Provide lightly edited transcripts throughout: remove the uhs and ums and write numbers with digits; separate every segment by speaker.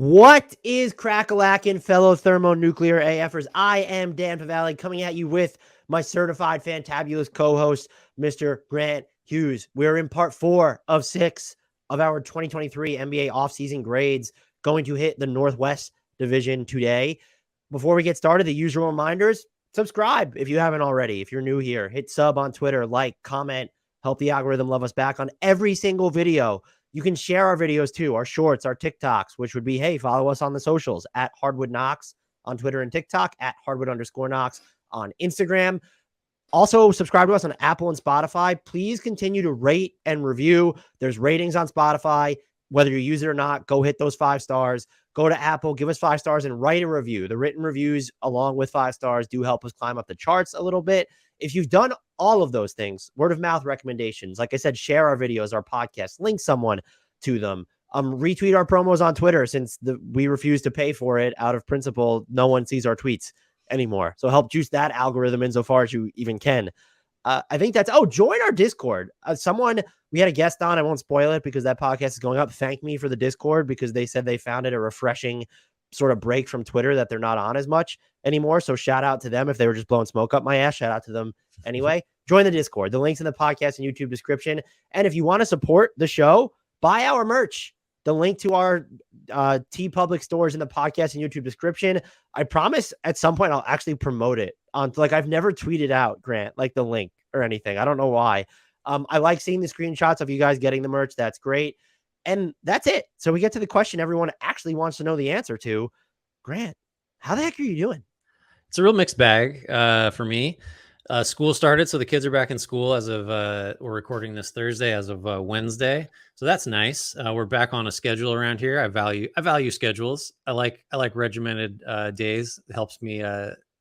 Speaker 1: What is crack-a-lackin', fellow thermonuclear AFers? I am Dan Pavalli coming at you with my certified fantabulous co-host, Mr. Grant Hughes. We're in part 4 of 6 of our 2023 NBA offseason grades, going to hit the Northwest Division today. Before we get started, the usual reminders: subscribe if you haven't already. If you're new here, hit sub on Twitter, like, comment, help the algorithm love us back on every single video. You can share our videos too, our shorts, our TikToks, which would be, hey, follow us on the socials at HardwoodKnocks on Twitter and TikTok, at Hardwood_Knocks on Instagram. Also, subscribe to us on Apple and Spotify. Please continue to rate and review. There's ratings on Spotify. Whether you use it or not, go hit those 5 stars. Go to Apple, give us 5 stars, and write a review. The written reviews, along with 5 stars, do help us climb up the charts a little bit. If you've done all of those things, word of mouth recommendations, like I said, share our videos, our podcasts, link someone to them. Retweet our promos on Twitter, since we refuse to pay for it out of principle. No one sees our tweets anymore. So help juice that algorithm insofar as you even can. I think that's, join our Discord. We had a guest on, I won't spoil it because that podcast is going up, thanked me for the Discord because they said they found it a refreshing sort of break from Twitter that they're not on as much anymore. So shout out to them. If they were just blowing smoke up my ass, shout out to them anyway. Join the Discord. The link's in the podcast and YouTube description. And if you want to support the show, buy our merch. The link to our TeePublic stores in the podcast and YouTube description. I promise at some point I'll actually promote it on, like, I've never tweeted out, Grant, like the link or anything. I don't know why. I like seeing the screenshots of you guys getting the merch. That's great. And that's it. So we get to the question everyone actually wants to know the answer to. Grant, how the heck are you doing?
Speaker 2: It's a real mixed bag for me. School started, so the kids are back in school as of we're recording this Thursday, as of Wednesday. So that's nice. We're back on a schedule around here. I value schedules. I like regimented days. It helps me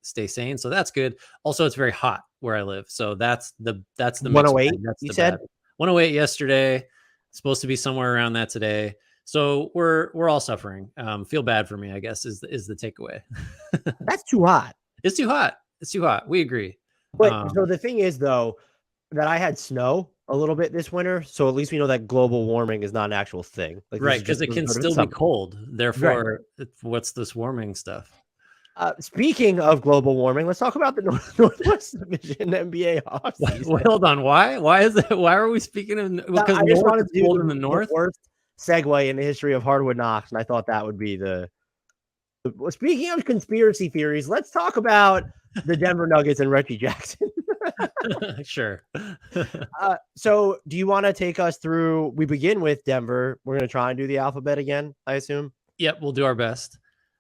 Speaker 2: stay sane. So that's good. Also, it's very hot where I live. So that's the
Speaker 1: 108. You said
Speaker 2: 108 yesterday. Supposed to be somewhere around that today. So we're all suffering. Feel bad for me, I guess, is the takeaway.
Speaker 1: That's too hot.
Speaker 2: It's too hot. It's too hot. We agree.
Speaker 1: But so the thing is, though, that I had snow a little bit this winter, so at least we know that global warming is not an actual thing.
Speaker 2: Like, right, because it can still be cold. Therefore, what's this warming stuff?
Speaker 1: Speaking of global warming, let's talk about the Northwest Division NBA offseason.
Speaker 2: Wait, hold on. Why is it? Why are we speaking of? Because
Speaker 1: I just wanted to do
Speaker 2: in the north.
Speaker 1: The worst segue in the history of Hardwood Knocks, and I thought that would be Speaking of conspiracy theories, let's talk about the Denver Nuggets and Reggie Jackson.
Speaker 2: Sure.
Speaker 1: So do you want to take us through? We begin with Denver. We're going to try and do the alphabet again, I assume.
Speaker 2: Yep, we'll do our best.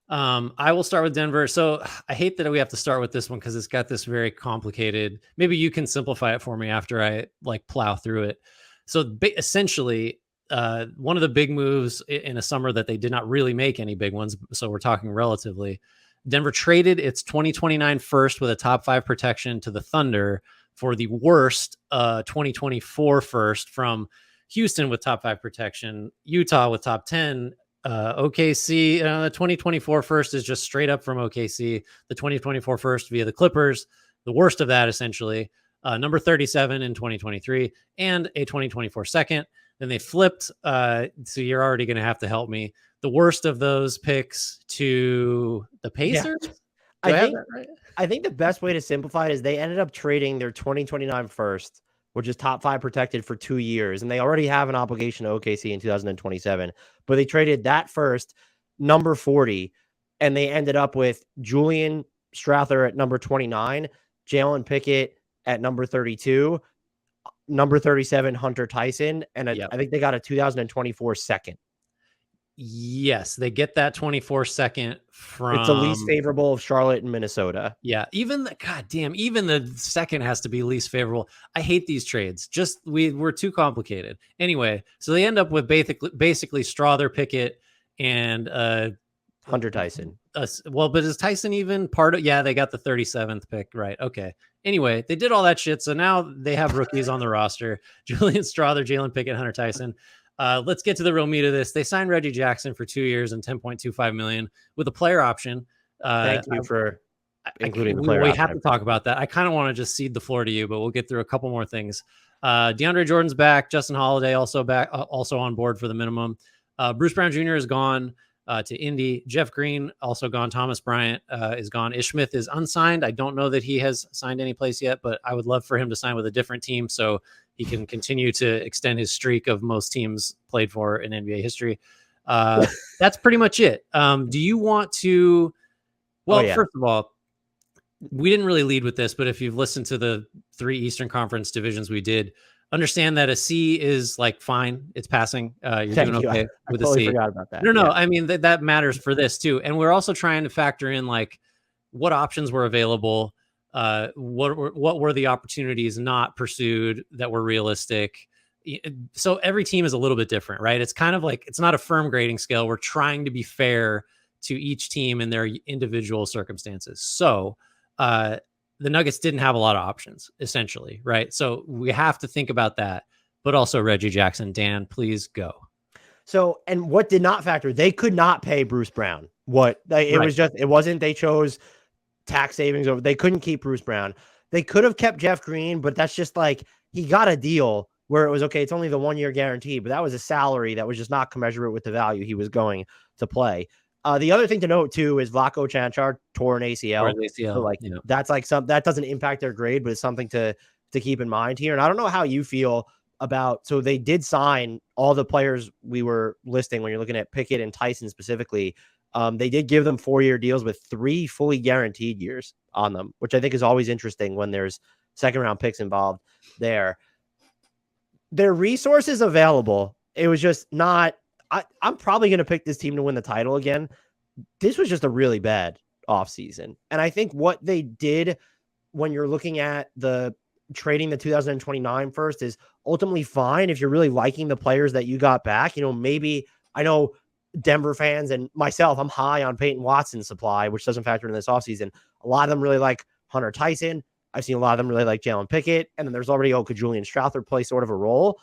Speaker 2: I will start with Denver. So I hate that we have to start with this one because it's got this very complicated. Maybe you can simplify it for me after I plow through it. So essentially, one of the big moves in a summer that they did not really make any big ones. So we're talking relatively. Denver traded its 2029 first with a top 5 protection to the Thunder for the worst 2024 first from Houston with top 5 protection, Utah with top 10. OKC, the 2024 first is just straight up from OKC. The 2024 first via the Clippers, the worst of that essentially. Number 37 in 2023 and a 2024 second. Then they flipped. So you're already going to have to help me. The worst of those picks to the Pacers.
Speaker 1: Yeah. I think the best way to simplify it is they ended up trading their 2029 first, which is top 5 protected for 2 years. And they already have an obligation to OKC in 2027. But they traded that first, number 40, and they ended up with Julian Strawther at number 29, Jalen Pickett at number 32, number 37, Hunter Tyson, and I think they got a 2024 second.
Speaker 2: Yes, they get that 24 second from.
Speaker 1: It's the least favorable of Charlotte and Minnesota.
Speaker 2: Yeah, even the second has to be least favorable. I hate these trades. Just we're too complicated. Anyway, so they end up with basically Strawther, Pickett, and
Speaker 1: Hunter Tyson.
Speaker 2: But is Tyson even part of? Yeah, they got the 37th pick, right? Okay. Anyway, they did all that shit, so now they have rookies on the roster: Julian Strawther, Jalen Pickett, Hunter Tyson. Let's get to the real meat of this. They signed Reggie Jackson for 2 years and $10.25 million with a player option.
Speaker 1: Thank you for including the player
Speaker 2: option.
Speaker 1: We
Speaker 2: have to talk about that. I kind of want to just cede the floor to you, but we'll get through a couple more things. DeAndre Jordan's back. Justin Holiday also back, also on board for the minimum. Bruce Brown Jr. is gone. to Indy. Jeff Green also gone. Thomas Bryant is gone. Ish Smith is unsigned. I don't know that he has signed any place yet, but I would love for him to sign with a different team so he can continue to extend his streak of most teams played for in NBA history. That's pretty much it. Do you want to? Well, first of all, we didn't really lead with this, but if you've listened to the 3 Eastern Conference divisions we did, understand that a C is like fine. It's passing. You're doing okay with
Speaker 1: a C. I totally
Speaker 2: C.
Speaker 1: forgot about that.
Speaker 2: No. I mean, that matters for this too. And we're also trying to factor in like what options were available. What were the opportunities not pursued that were realistic? So every team is a little bit different, right? It's kind of like, it's not a firm grading scale. We're trying to be fair to each team and their individual circumstances. So, the Nuggets didn't have a lot of options, essentially, right? So we have to think about that, but also Reggie Jackson. Dan, please go.
Speaker 1: So, and what did not factor? They could not pay Bruce Brown. It wasn't, they chose tax savings over. They couldn't keep Bruce Brown. They could have kept Jeff Green, but that's just like, he got a deal where it was okay. It's only the 1 year guarantee, but that was a salary that was just not commensurate with the value he was going to play. The other thing to note too is Vlatko Čančar tore an ACL. So that's like that doesn't impact their grade, but it's something to keep in mind here. And I don't know how you feel about, so they did sign all the players we were listing when you're looking at Pickett and Tyson specifically. They did give them 4-year deals with 3 fully guaranteed years on them, which I think is always interesting when there's second round picks involved there. Their resources available. It was just not, I'm probably going to pick this team to win the title again. This was just a really bad offseason. And I think what they did when you're looking at the trading the 2029 first is ultimately fine if you're really liking the players that you got back. Maybe I know Denver fans and myself, I'm high on Peyton Watson's supply, which doesn't factor in this offseason. A lot of them really like Hunter Tyson. I've seen a lot of them really like Jalen Pickett. And then there's already could Julian Strawther play sort of a role.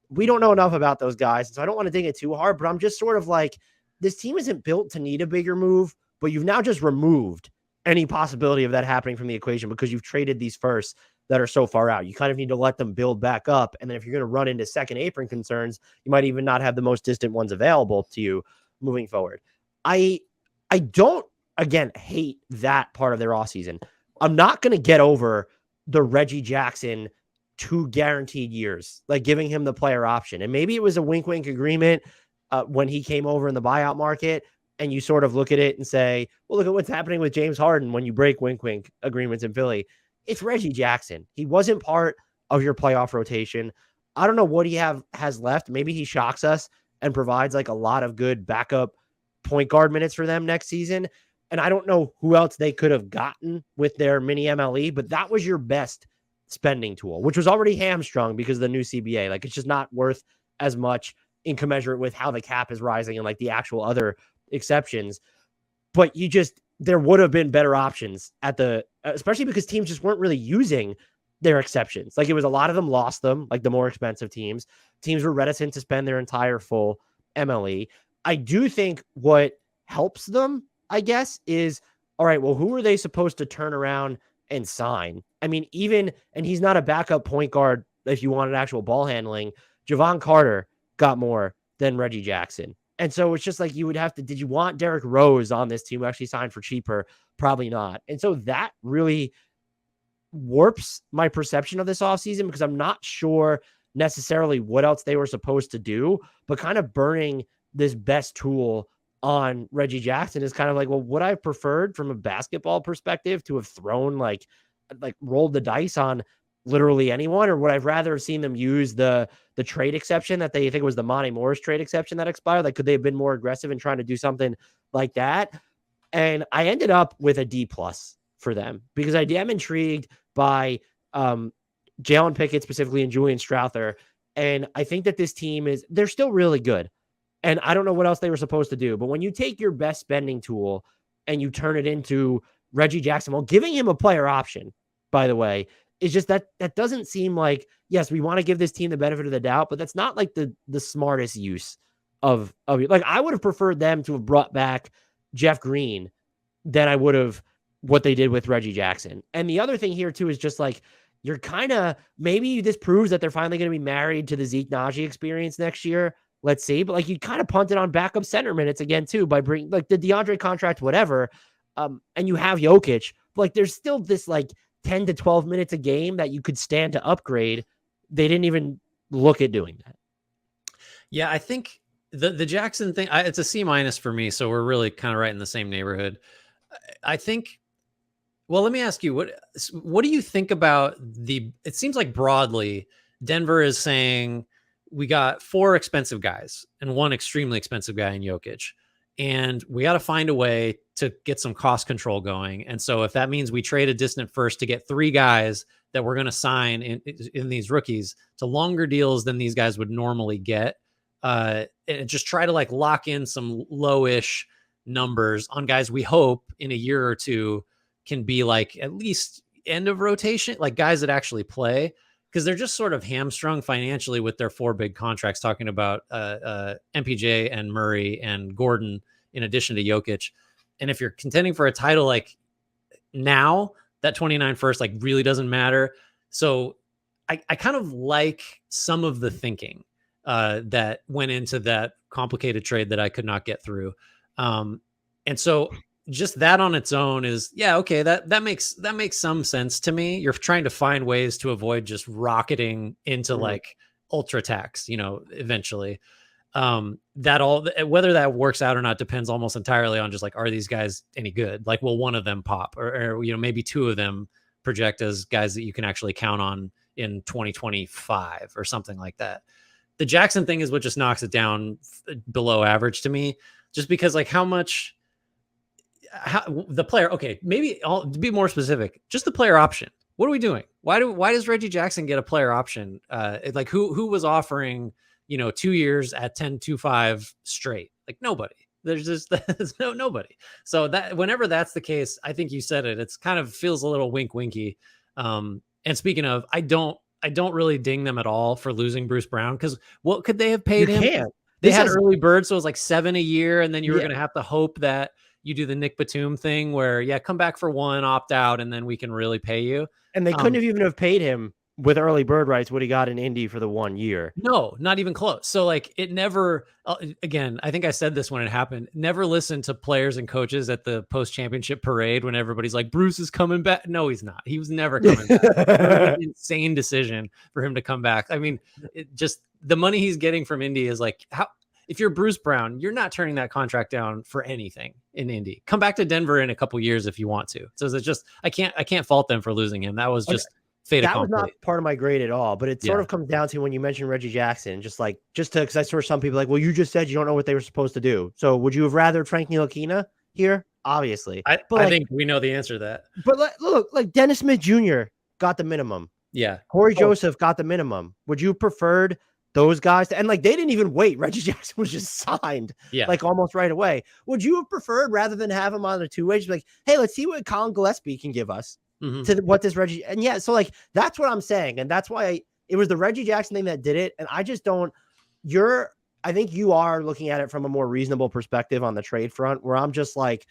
Speaker 1: We don't know enough about those guys, so I don't want to dig it too hard, but I'm just sort of like, this team isn't built to need a bigger move, but you've now just removed any possibility of that happening from the equation because you've traded these firsts that are so far out. You kind of need to let them build back up. And then if you're going to run into second apron concerns, you might even not have the most distant ones available to you moving forward. I don't, again, hate that part of their offseason. I'm not going to get over the Reggie Jackson 2 guaranteed years, like giving him the player option. And maybe it was a wink agreement when he came over in the buyout market, and you sort of look at it and say, well, look at what's happening with James Harden when you break wink agreements in Philly. It's Reggie Jackson. He wasn't part of your playoff rotation. I don't know what he has left. Maybe he shocks us and provides like a lot of good backup point guard minutes for them next season. And I don't know who else they could have gotten with their mini MLE, but that was your best spending tool, which was already hamstrung because of the new CBA. Like, it's just not worth as much in commensurate with how the cap is rising and like the actual other exceptions. But there would have been better options especially because teams just weren't really using their exceptions. Like, it was a lot of them lost them, like the more expensive teams. Teams were reticent to spend their entire full MLE. I do think what helps them, I guess, is, all right, well, who are they supposed to turn around and sign? I mean, and he's not a backup point guard if you wanted actual ball handling. Javon Carter got more than Reggie Jackson. And so it's just like, did you want Derrick Rose on this team who actually signed for cheaper? Probably not. And so that really warps my perception of this offseason because I'm not sure necessarily what else they were supposed to do, but kind of burning this best tool on Reggie Jackson is kind of like, well, would I have preferred from a basketball perspective to have thrown like rolled the dice on literally anyone, or would I rather have seen them use the trade exception that they think was the Monty Morris trade exception that expired? Like, could they have been more aggressive in trying to do something like that? And I ended up with a D+ for them because I am intrigued by Jalen Pickett specifically and Julian Strawther. And I think that this team they're still really good. And I don't know what else they were supposed to do. But when you take your best spending tool and you turn it into Reggie Jackson, well, giving him a player option, by the way, is just that doesn't seem like, yes, we want to give this team the benefit of the doubt, but that's not like the smartest use of like, I would have preferred them to have brought back Jeff Green than I would have what they did with Reggie Jackson. And the other thing here too is just like, you're kind of, maybe this proves that they're finally going to be married to the Zeke Naji experience next year. let's see. But like you kind of punted on backup center minutes again too by bringing like the DeAndre contract, whatever. And you have Jokic, but like there's still this like 10 to 12 minutes a game that you could stand to upgrade. They didn't even look at doing that.
Speaker 2: Yeah, I think the Jackson thing, it's a C- for me. So we're really kind of right in the same neighborhood. I think, well, let me ask you, what do you think about it seems like broadly, Denver is saying we got 4 expensive guys and 1 extremely expensive guy in Jokic. And we got to find a way to get some cost control going. And so if that means we trade a distant first to get 3 guys that we're going to sign in these rookies to longer deals than these guys would normally get, and just try to like lock in some lowish numbers on guys we hope in a year or two can be like at least end of rotation, like guys that actually play, because they're just sort of hamstrung financially with their 4 big contracts, talking about MPJ and Murray and Gordon in addition to Jokic. And if you're contending for a title, like now that 29 first like really doesn't matter. So I kind of like some of the thinking that went into that complicated trade that I could not get through. And so just that on its own is, yeah, okay, that makes some sense to me. You're trying to find ways to avoid just rocketing into like ultra tax, eventually. Whether that works out or not depends almost entirely on just like, are these guys any good? Like, will one of them pop or maybe 2 of them project as guys that you can actually count on in 2025 or something like that. The Jackson thing is what just knocks it down below average to me, just because like how the player, okay, maybe to be more specific, just the player option. What are we doing? Why does Reggie Jackson get a player option? Like who was offering, 2 years at 10.25 straight? Like nobody. There's nobody. So that whenever that's the case, I think you said it. It's kind of feels a little winky. And speaking of, I don't really ding them at all for losing Bruce Brown, because what could they have paid him? They had early bird, so it was like $7 a year, and then you were going to have to hope that you do the Nick Batum thing where, come back for 1, opt out, and then we can really pay you.
Speaker 1: And they couldn't have even have paid him with early bird rights what he got in Indy for the 1 year.
Speaker 2: No, not even close. So like it never, again, I think I said this when it happened, never listen to players and coaches at the post-championship parade when everybody's like, Bruce is coming back. No, he's not. He was never coming back. It was an insane decision for him to come back. I mean, just the money he's getting from Indy is like, if you're Bruce Brown, you're not turning that contract down for anything in Indy. Come back to Denver in a couple years if you want to. So it's just, I can't fault them for losing him. That was just fate accomplished.
Speaker 1: That was not part of my grade at all, but it sort of comes down to when you mentioned Reggie Jackson, because I saw some people like, well, you just said you don't know what they were supposed to do. So would you have rather Frank Ntilikina here? Obviously.
Speaker 2: I think we know the answer to that.
Speaker 1: But look, like Dennis Smith Jr. got the minimum.
Speaker 2: Yeah.
Speaker 1: Corey Joseph got the minimum. Would you have preferred those guys and like they didn't even wait? Reggie Jackson was just signed like almost right away. Would you have preferred, rather than have him on the 2-way, just like, hey, let's see what Colin Gillespie can give us to what this Reggie, and so like that's what I'm saying, and that's why it was the Reggie Jackson thing that did it. And I just don't. I think you are looking at it from a more reasonable perspective on the trade front, where I'm just like,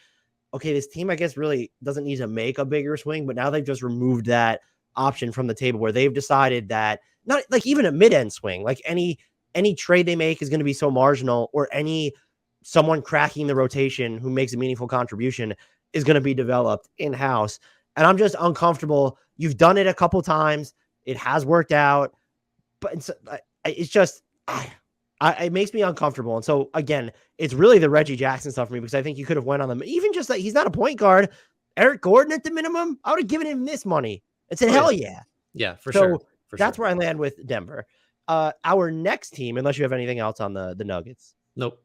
Speaker 1: okay, this team I guess really doesn't need to make a bigger swing, but now they've just removed that option from the table, where they've decided that not like even a mid-end swing, like any trade they make is going to be so marginal, or someone cracking the rotation who makes a meaningful contribution is going to be developed in-house. And I'm just uncomfortable. You've done it a couple times. It has worked out, but it's just, it makes me uncomfortable. And so again, it's really the Reggie Jackson stuff for me, because I think you could have went on them. Even just like, he's not a point guard. Eric Gordon at the minimum, I would have given him this money and said, hell yeah.
Speaker 2: Yeah, for sure.
Speaker 1: That's where I land with Denver. Our next team, unless you have anything else on the Nuggets.
Speaker 2: Nope.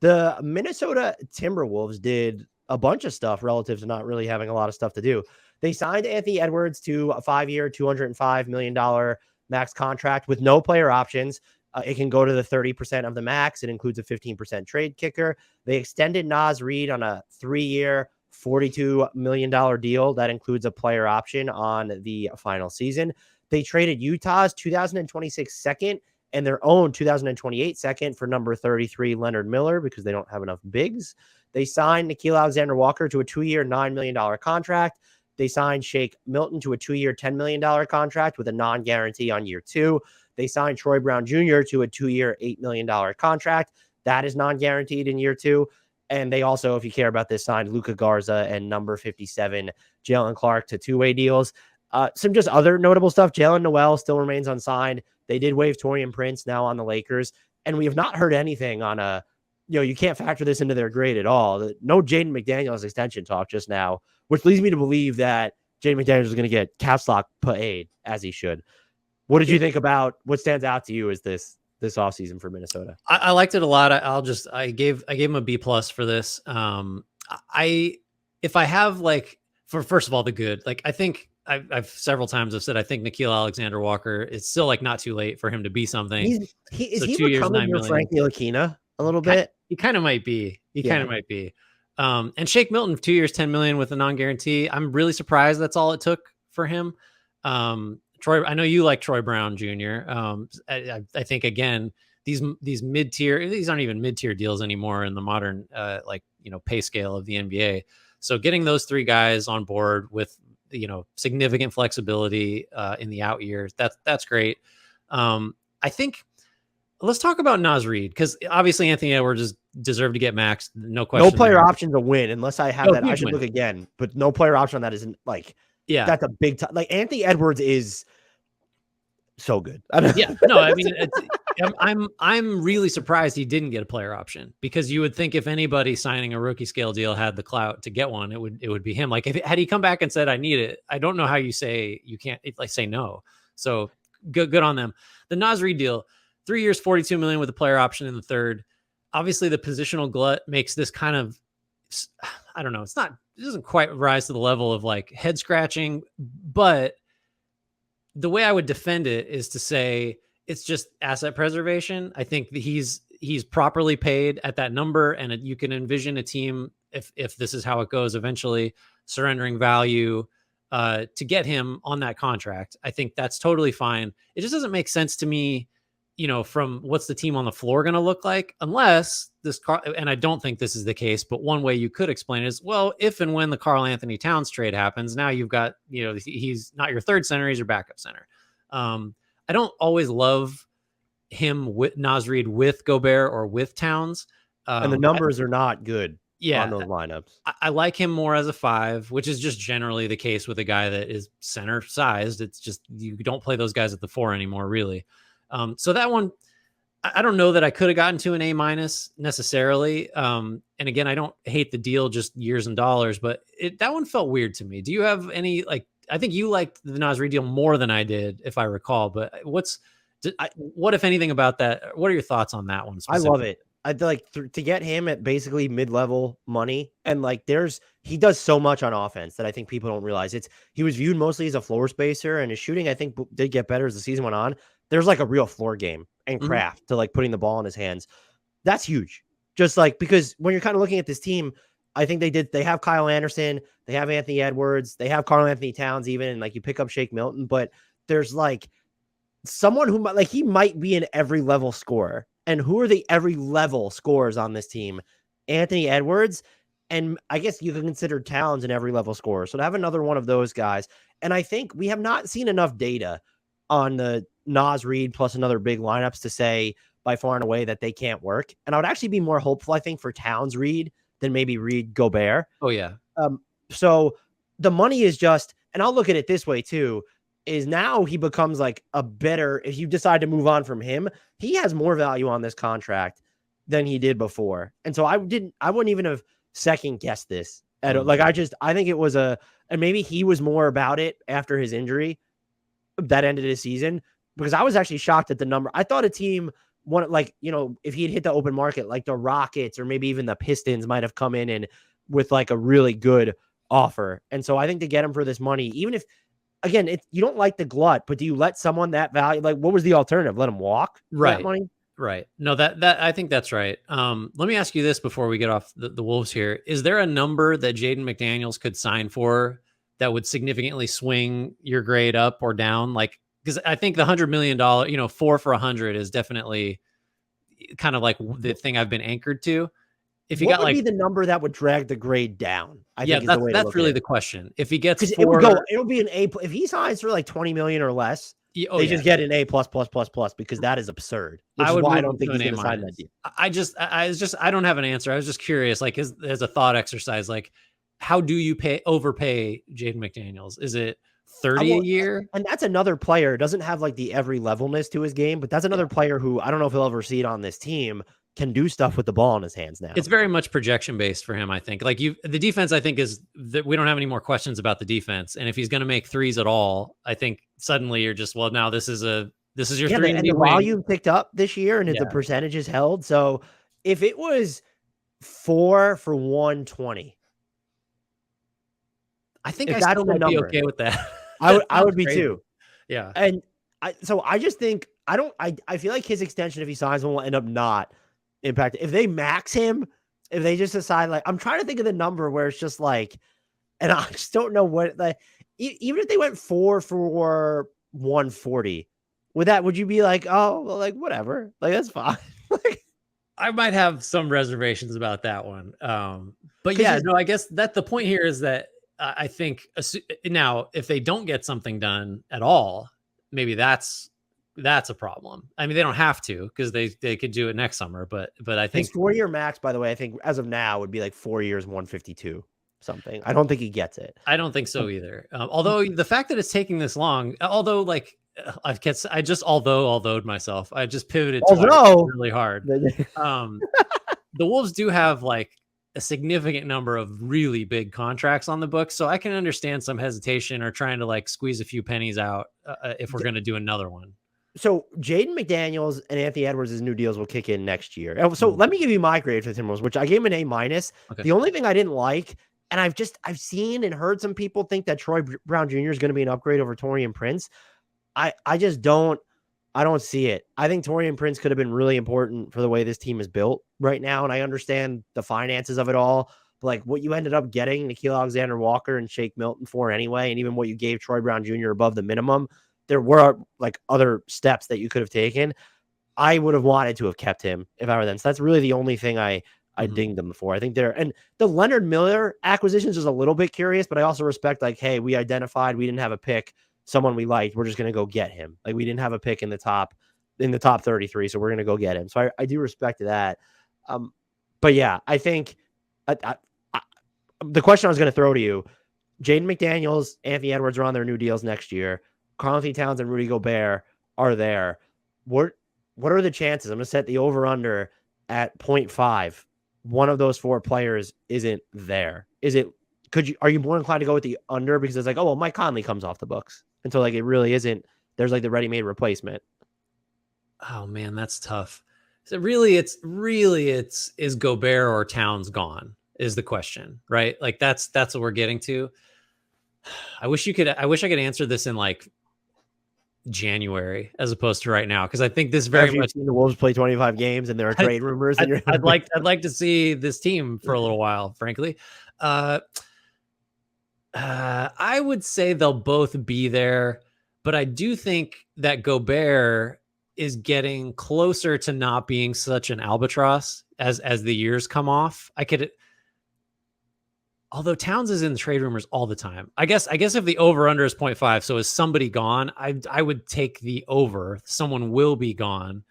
Speaker 1: The Minnesota Timberwolves did a bunch of stuff relative to not really having a lot of stuff to do. They signed Anthony Edwards to a 5-year, $205 million max contract with no player options. It can go to the 30% of the max. It includes a 15% trade kicker. They extended Naz Reid on a 3-year, $42 million deal that includes a player option on the final season. They traded Utah's 2026 second and their own 2028 second for number 33 Leonard Miller, because they don't have enough bigs. They signed Nickeil Alexander-Walker to a 2-year, $9 million contract. They signed Shake Milton to a 2-year, $10 million contract with a non-guarantee on year 2. They signed Troy Brown Jr. to a 2-year, $8 million contract. That is non-guaranteed in year 2. And they also, if you care about this, signed Luka Garza and number 57, Jalen Clark, to 2-way deals. Some just other notable stuff. Jalen Noel still remains unsigned. They did waive Taurean Prince, now on the Lakers. And we have not heard anything on you can't factor this into their grade at all. No Jaden McDaniels extension talk just now, which leads me to believe that Jaden McDaniels is going to get caps lock paid, as he should. What did you think about what stands out to you as this offseason for Minnesota?
Speaker 2: I liked it a lot. I gave him a B+ for this. If I have first of all, the good, I think I've several times have said I think Nickeil Alexander-Walker, it's still not too late for him to be something.
Speaker 1: Is he becoming your Frankie Lakina a little bit?
Speaker 2: He kind of might be. And Shake Milton, 2 years, $10 million with a non-guarantee. I'm really surprised that's all it took for him. Troy, I know you like Troy Brown Jr. I think again, these mid-tier, these aren't even mid-tier deals anymore in the modern pay scale of the NBA. So getting those 3 guys on board with significant flexibility in the out years, that's great. I think let's talk about Naz Reid, because obviously Anthony Edwards deserved to get maxed. No question.
Speaker 1: No player option to win unless I have that. I should look again, but no player option on that isn't that's a big time. Anthony Edwards is so good.
Speaker 2: I'm really surprised he didn't get a player option, because you would think if anybody signing a rookie scale deal had the clout to get one, it would be him. Had he come back and said, I need it, I don't know how you say you can't say no. So good on them. The Naz Reid deal, 3 years, $42 million with a player option in the third. Obviously the positional glut makes this kind of, I don't know, it doesn't quite rise to the level of head scratching, but the way I would defend it is to say it's just asset preservation. I think that he's properly paid at that number, and you can envision a team, if this is how it goes eventually, surrendering value to get him on that contract. I think that's totally fine. It just doesn't make sense to me, from what's the team on the floor going to look like, unless and I don't think this is the case, but one way you could explain it is, well, if and when the Karl Anthony Towns trade happens, now you've got, he's not your third center, he's your backup center. I don't always love him with Naz Reid with Gobert or with Towns.
Speaker 1: And the numbers are not good on those lineups.
Speaker 2: I like him more as a 5, which is just generally the case with a guy that is center sized. It's just, you don't play those guys at the 4 anymore, really. So that one, I don't know that I could have gotten to an A- necessarily. And again, I don't hate the deal, just years and dollars, but that one felt weird to me. Do you have any, I think you liked the Naz Reid deal more than I did, if I recall, but what, if anything, about that? What are your thoughts on that one?
Speaker 1: I love it. I'd to get him at basically mid-level money. And he does so much on offense that I think people don't realize. He was viewed mostly as a floor spacer, and his shooting, I think, did get better as the season went on. There's a real floor game and craft to putting the ball in his hands. That's huge. Just because when you're kind of looking at this team, I think they have Kyle Anderson, they have Anthony Edwards, they have Karl Anthony Towns even, and you pick up Shake Milton, but there's someone who might, he might be an every level scorer. And who are the every level scorers on this team? Anthony Edwards, and I guess you can consider Towns an every level scorer. So to have another one of those guys, and I think we have not seen enough data on the Naz Reid plus another big lineups to say by far and away that they can't work. And I would actually be more hopeful, I think, for Towns Reid than maybe Reid Gobert.
Speaker 2: Oh yeah.
Speaker 1: So the money is just, and I'll look at it this way too, is now he becomes a better, if you decide to move on from him, he has more value on this contract than he did before. And so I wouldn't even have second guessed this. I think it was and maybe he was more about it after his injury that ended his season, because I was actually shocked at the number. I thought a team if he had hit the open market, the Rockets or maybe even the Pistons might have come in and with a really good offer. And so I think to get him for this money, even if, again, you don't like the glut, but do you let someone that value? What was the alternative? Let him walk?
Speaker 2: Right.
Speaker 1: That money?
Speaker 2: Right. No, that I think that's right. Let me ask you this before we get off the Wolves here. Is there a number that Jaden McDaniels could sign for that would significantly swing your grade up or down? Because I think the $100 million, 4 for 100 is definitely kind of the thing I've been anchored to. If you
Speaker 1: what would be the number that would drag the grade down? I think
Speaker 2: that's really the question. If he gets 4,
Speaker 1: it'll be an A. If he signs for 20 million or less, They just get an A plus because that is absurd. Which
Speaker 2: I
Speaker 1: is
Speaker 2: would
Speaker 1: why I
Speaker 2: move
Speaker 1: don't
Speaker 2: him
Speaker 1: think
Speaker 2: to
Speaker 1: he's
Speaker 2: an
Speaker 1: going to sign that deal.
Speaker 2: I don't have an answer. I was just curious, like, as a thought exercise, like, how do you overpay Jaden McDaniels? Is it 30 a year?
Speaker 1: And that's another player, doesn't have like the every levelness to his game, but that's another player who I don't know if he'll ever see it on this team, can do stuff with the ball in his hands now.
Speaker 2: It's very much projection based for him, I think. Like the defense, I think, is that we don't have any more questions about the defense. And if he's going to make threes at all, I think suddenly you're just, well, now this is your 3
Speaker 1: and the volume picked up this year and the percentages held. So if it was 4 for 120,
Speaker 2: I think I still might be okay with that.
Speaker 1: I would be crazy too.
Speaker 2: Yeah.
Speaker 1: And I just think I feel like his extension, if he signs one, will end up not impacted. If they max him, if they just decide, like, I'm trying to think of the number where it's just like, and I just don't know what, like, even if they went 4 for 140, would you be like, oh, well, like, whatever, like, that's fine? Like,
Speaker 2: I might have some reservations about that one. But yeah, no, I guess that the point here is that I think now if they don't get something done at all, maybe that's a problem. I mean, they don't have to, because they could do it next summer, but I think
Speaker 1: his 4-year max, by the way, I think as of now would be like 4 years, 152 something. I don't think he gets it.
Speaker 2: I don't think so either. Although the fact that it's taking this long, although like I just although myself, I just pivoted really hard. The Wolves do have like a significant number of really big contracts on the books, so I can understand some hesitation or trying to like squeeze a few pennies out if we're going to do another one.
Speaker 1: So Jaden McDaniels and Anthony Edwards' new deals will kick in next year. So let me give you my grade for the Timberwolves, which I gave him an A minus. Okay. The only thing I didn't like, and I've seen and heard some people think that Troy Brown Jr. is going to be an upgrade over Taurean Prince. I don't see it. I think Taurean Prince could have been really important for the way this team is built right now. And I understand the finances of it all, but like what you ended up getting Nickeil Alexander-Walker and Shake Milton for anyway, and even what you gave Troy Brown Jr. above the minimum, there were like other steps that you could have taken. I would have wanted to have kept him if I were them. So that's really the only thing I dinged them for. I think and the Leonard Miller acquisitions is a little bit curious, but I also respect, like, hey, we identified, we didn't have a pick, someone we liked, we're just going to go get him. Like, we didn't have a pick in the top 33, so we're going to go get him. So I do respect that. But yeah, I think the question I was going to throw to you, Jaden McDaniels, Anthony Edwards are on their new deals next year. Karl-Anthony Towns and Rudy Gobert are there. What are the chances? I'm going to set the over-under at 0.5. One of those 4 players isn't there. Are you more inclined to go with the under because it's like, oh, well, Mike Conley comes off the books. And so like it really isn't, there's like the ready-made replacement.
Speaker 2: Oh man, that's tough. So really it's is Gobert or Towns gone is the question, right? Like that's what we're getting to. I wish I could answer this in like January as opposed to right now, because I think this very much
Speaker 1: the Wolves play 25 games and there are trade rumors.
Speaker 2: I'd like to see this team for a little while, frankly. I would say they'll both be there, but I do think that Gobert is getting closer to not being such an albatross as the years come off. Although Towns is in the trade rumors all the time. I guess if the over under is 0.5, so is somebody gone, I would take the over. Someone will be gone.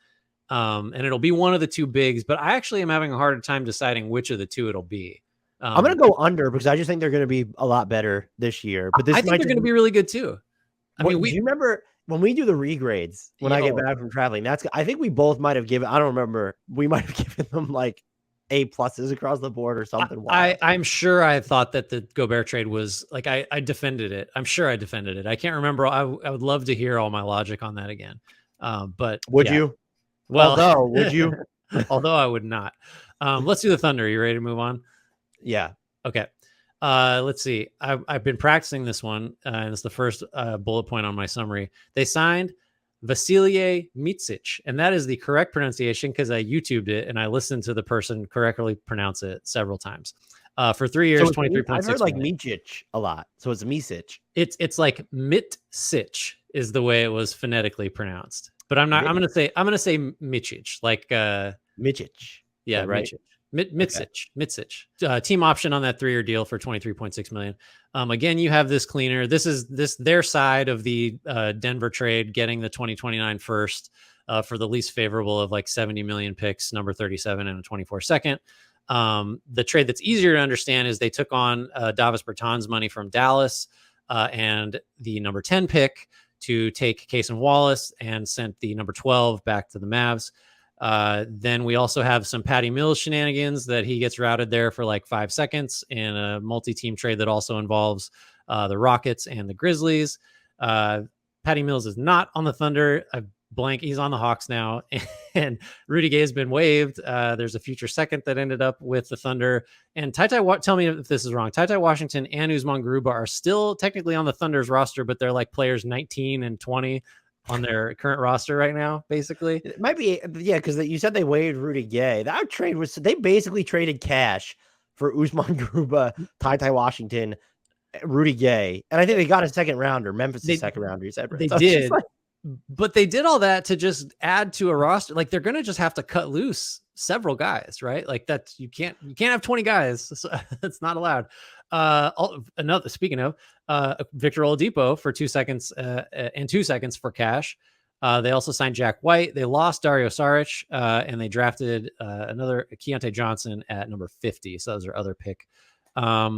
Speaker 2: And it'll be one of the 2 bigs, but I actually am having a harder time deciding which of the 2 it'll be.
Speaker 1: I'm going to go under because I just think they're going to be a lot better this year. But
Speaker 2: I think they're going to be really good too.
Speaker 1: Do you remember when we do the regrades, when I get back from traveling, I think we both might have given, I don't remember, we might have given them like A pluses across the board or something.
Speaker 2: I'm sure I thought that the Gobert trade was like, I defended it. I'm sure I defended it. I can't remember. I would love to hear all my logic on that again. But
Speaker 1: would you?
Speaker 2: Well,
Speaker 1: would you?
Speaker 2: Although I would not. Let's do the Thunder. Are you ready to move on?
Speaker 1: Yeah.
Speaker 2: Okay. Let's see. I've been practicing this one, and it's the first bullet point on my summary. They signed Vasilije Micic, and that is the correct pronunciation because I YouTubed it and I listened to the person correctly pronounce it several times. For 3 years, 23.6.
Speaker 1: I've heard like Micic a lot, so it's Micic.
Speaker 2: It's like Mitsic is the way it was phonetically pronounced, but I'm not. I'm gonna say Micic, like
Speaker 1: Micic.
Speaker 2: Yeah, right. Mitsich. Team option on that 3-year deal for $23.6 million. Again, you have this cleaner. This is their side of the Denver trade, getting the 2029 first for the least favorable of like 70 million picks, number 37 and a 24 second. The trade that's easier to understand is they took on Davis Bertans money from Dallas and the number 10 pick to take Cason Wallace, and sent the number 12 back to the Mavs. Then we also have some Patty Mills shenanigans that he gets routed there for like 5 seconds in a multi-team trade that also involves the Rockets and the Grizzlies. Patty Mills is not on the Thunder. He's on the Hawks now, and Rudy Gay has been waived. There's a future second that ended up with the Thunder, and tell me if this is wrong. Ty Washington and Usman Garuba are still technically on the Thunder's roster, but they're like players 19 and 20 on their current roster right now, basically.
Speaker 1: It might be, yeah, because you said they waived Rudy Gay. That trade was, they basically traded cash for Usman Garuba, Ty Washington, Rudy Gay, and I think they got a second rounder, Memphis' second rounder. You said,
Speaker 2: they did. But they did all that to just add to a roster. Like, they're going to just have to cut loose several guys, right? Like, that's, you can't have 20 guys. So that's not allowed. Speaking of Victor Oladipo for 2 seconds and 2 seconds for cash. They also signed Jack White. They lost Dario Saric and they drafted another Keontae Johnson at number 50. So that was their other pick. A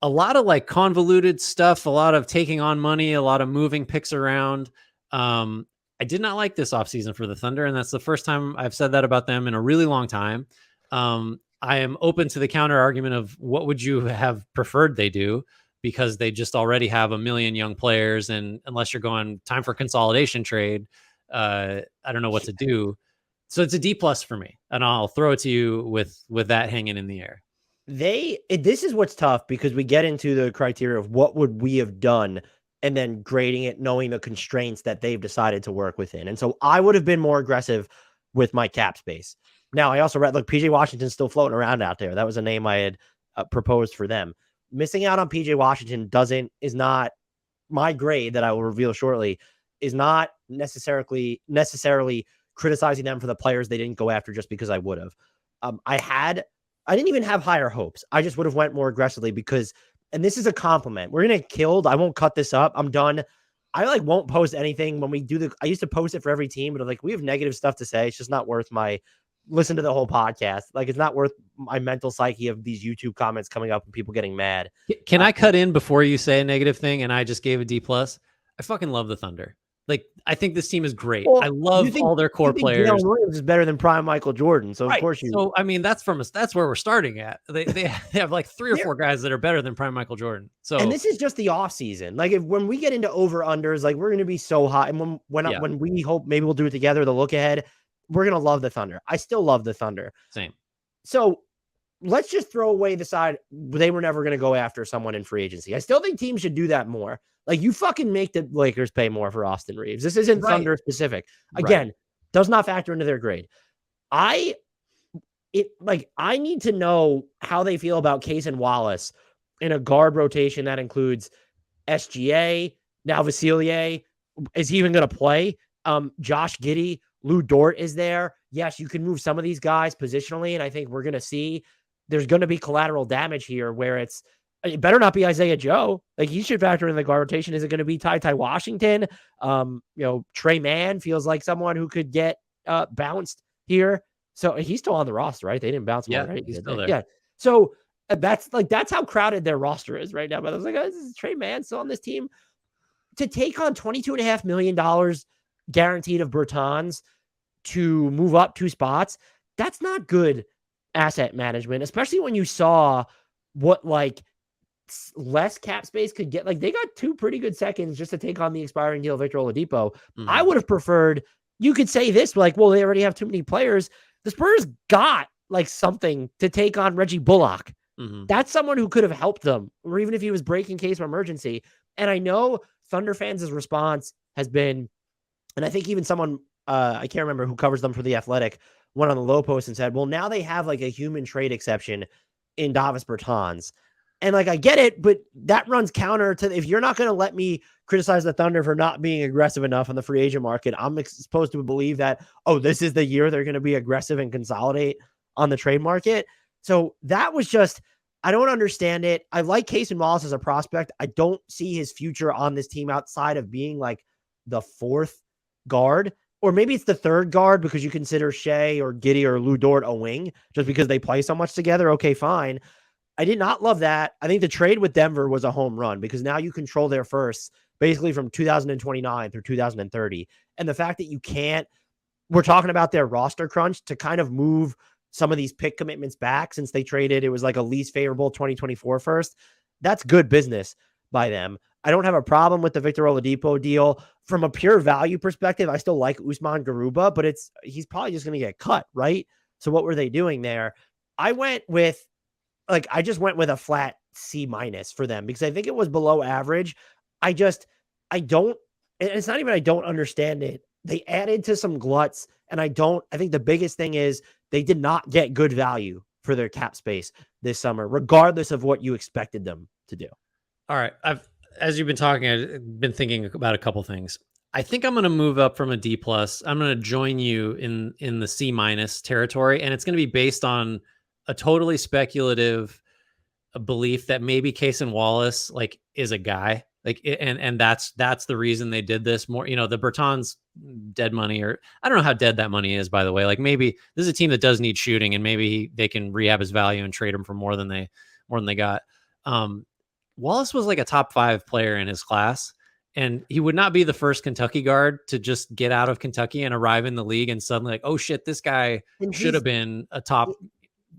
Speaker 2: lot of like convoluted stuff, a lot of taking on money, a lot of moving picks around. I did not like this offseason for the Thunder, and that's the first time I've said that about them in a really long time. I am open to the counter argument of what would you have preferred they do, because they just already have a million young players, and unless you're going time for consolidation trade, I don't know what to do. So it's a D+ for me, and I'll throw it to you with that hanging in the air.
Speaker 1: This is what's tough, because we get into the criteria of what would we have done, and then grading it, knowing the constraints that they've decided to work within. And so I would have been more aggressive with my cap space. Now, I also read, look, PJ Washington's still floating around out there. That was a name I had proposed for them. Missing out on PJ Washington is not my grade that I will reveal shortly, is not necessarily criticizing them for the players they didn't go after just because I would have. I didn't even have higher hopes. I just would have went more aggressively because, and this is a compliment, we're going to get killed. I won't cut this up. I'm done. I won't post anything when we do I used to post it for every team, but we have negative stuff to say. It's just not worth listen to the whole podcast. It's not worth my mental psyche of these YouTube comments coming up and people getting mad.
Speaker 2: Can I cut in before you say a negative thing? And I just gave a D+. I fucking love the Thunder. I think this team is great. Well, I love all their core players.
Speaker 1: Jalen Williams is better than prime Michael Jordan. So, right. Of course you.
Speaker 2: So, I mean, that's where we're starting at. They have 3 or 4 guys that are better than prime Michael Jordan. So,
Speaker 1: and this is just the offseason. When we get into over-unders, we're going to be so hot. And when we hope maybe we'll do it together, the look ahead, we're going to love the Thunder. I still love the Thunder.
Speaker 2: Same.
Speaker 1: So, let's just throw away the side they were never going to go after someone in free agency. I still think teams should do that more. You fucking make the Lakers pay more for Austin Reeves. This isn't Thunder specific. Again, does not factor into their grade. I need to know how they feel about Cason Wallace in a guard rotation that includes SGA, now Vasilier. Is he even going to play? Josh Giddey, Lou Dort is there. Yes, you can move some of these guys positionally, and I think we're going to see there's going to be collateral damage here where it better not be Isaiah Joe. He should factor in the guard rotation. Is it going to be Ty Washington? Trey Mann feels like someone who could get bounced here. So he's still on the roster, right? They didn't bounce him, right?
Speaker 2: He's still there.
Speaker 1: Yeah. So that's how crowded their roster is right now. But I was this is Trey Mann still on this team to take on $22.5 million guaranteed of Bertans to move up 2 spots. That's not good asset management, especially when you saw what less cap space could get. They got 2 pretty good seconds just to take on the expiring deal of Victor Oladipo. I would have preferred, you could say this, well, they already have too many players. The Spurs got something to take on Reggie Bullock. That's someone who could have helped them, or even if he was breaking case of emergency. And I know Thunder fans' response has been, and I think even someone, I can't remember who covers them for The Athletic, went on the low post and said, well, now they have a human trade exception in Davis Bertans. And I get it, but that runs counter to, if you're not going to let me criticize the Thunder for not being aggressive enough on the free agent market, I'm supposed to believe that, this is the year they're going to be aggressive and consolidate. on the trade market. So that was just, I don't understand it. I like Cason Wallace as a prospect. I don't see his future on this team outside of being like the fourth guard, or maybe it's the third guard because you consider Shea or Giddey or Lou Dort a wing just because they play so much together. Okay, fine. I did not love that. I think the trade with Denver was a home run because now you control their firsts basically from 2029 through 2030. And the fact that you can't, we're talking about their roster crunch to kind of move some of these pick commitments back since they traded. It was like a least favorable 2024 first. That's good business by them. I don't have a problem with the Victor Oladipo deal. From a pure value perspective, I still like Usman Garuba, but he's probably just going to get cut, right? So what were they doing there? I just went with a flat C- for them because I think it was below average. I don't, and it's not even I don't understand it. They added to some gluts, and I think the biggest thing is they did not get good value for their cap space this summer, regardless of what you expected them to do.
Speaker 2: All right. As you've been talking, I've been thinking about a couple things. I think I'm going to move up from a D+. I'm going to join you in the C- territory, and it's going to be based on a totally speculative belief that maybe Cason Wallace is a guy, and that's the reason they did this. More, the Bertans dead money, or I don't know how dead that money is, by the way. Like, maybe this is a team that does need shooting, and maybe they can rehab his value and trade him for more than they got. Wallace was like a top 5 player in his class, and he would not be the first Kentucky guard to just get out of Kentucky and arrive in the league and suddenly oh shit, this guy should have been a top,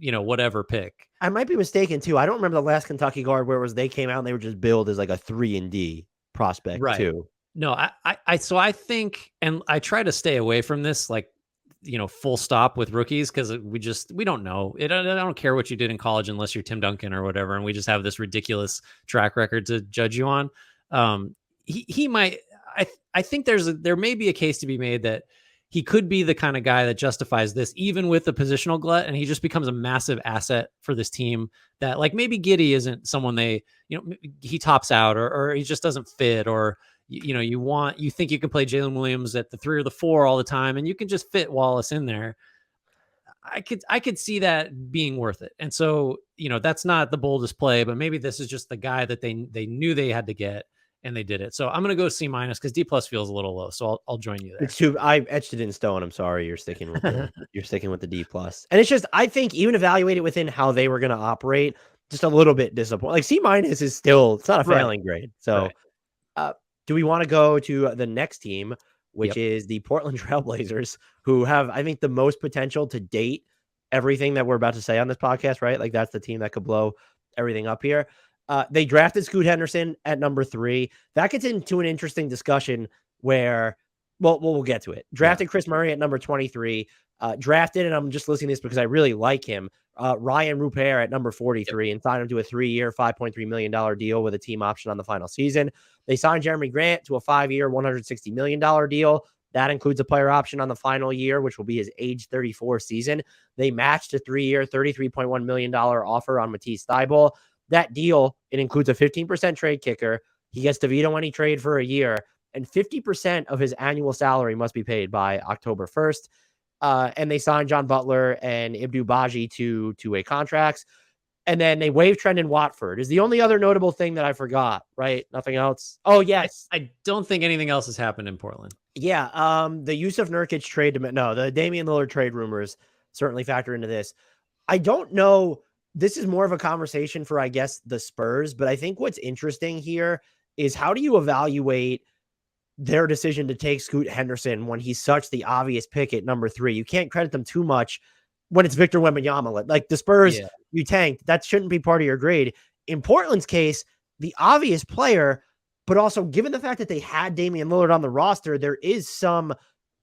Speaker 2: whatever pick.
Speaker 1: I might be mistaken too. I don't remember the last Kentucky guard where it was they came out and they were just billed as like a 3-and-D prospect too.
Speaker 2: No, I think, and I try to stay away from this, full stop with rookies, because we don't know. I don't care what you did in college unless you're Tim Duncan or whatever, and we just have this ridiculous track record to judge you on. He might. I think there may be a case to be made that he could be the kind of guy that justifies this, even with the positional glut, and he just becomes a massive asset for this team. That maybe Giddey isn't someone he tops out, or he just doesn't fit, or you think you can play Jalen Williams at the 3 or the 4 all the time, and you can just fit Wallace in there. I could see that being worth it. And so, that's not the boldest play, but maybe this is just the guy that they knew they had to get, and they did it. So I'm going to go C- because D+ feels a little low. So I'll join you there.
Speaker 1: I etched it in stone. I'm sorry. You're sticking with the D+. And it's just, I think even evaluate it within how they were going to operate, just a little bit disappointing. Like C- is still, it's not a failing grade. So, do we want to go to the next team, which is the Portland Trailblazers, who have, I think, the most potential to date everything that we're about to say on this podcast, right? Like, that's the team that could blow everything up here. They drafted Scoot Henderson at number 3. That gets into an interesting discussion where, we'll get to it. Drafted Chris Murray at number 23. Drafted, and I'm just listing this because I really like him, Ryan Rupert at number 43, and signed him to a 3-year, $5.3 million deal with a team option on the final season. They signed Jeremy Grant to a 5-year, $160 million deal. That includes a player option on the final year, which will be his age 34 season. They matched a 3-year, $33.1 million offer on Matisse Thybulle. That deal, it includes a 15% trade kicker. He gets to veto any trade for a year, and 50% of his annual salary must be paid by October 1st. And they signed John Butler and Ibdu Baji to two-way contracts. And then they waived Trendon Watford is the only other notable thing that I forgot, right? Nothing else. Oh, yes.
Speaker 2: I don't think anything else has happened in Portland.
Speaker 1: Yeah. The Yusuf Nurkic trade, the Damian Lillard trade rumors certainly factor into this. I don't know. This is more of a conversation for, I guess, the Spurs. But I think what's interesting here is how do you evaluate their decision to take Scoot Henderson when he's such the obvious pick at number 3? You can't credit them too much when it's Victor Wembanyama. Like the Spurs, you tanked. That shouldn't be part of your grade. In Portland's case, the obvious player, but also given the fact that they had Damian Lillard on the roster, there is some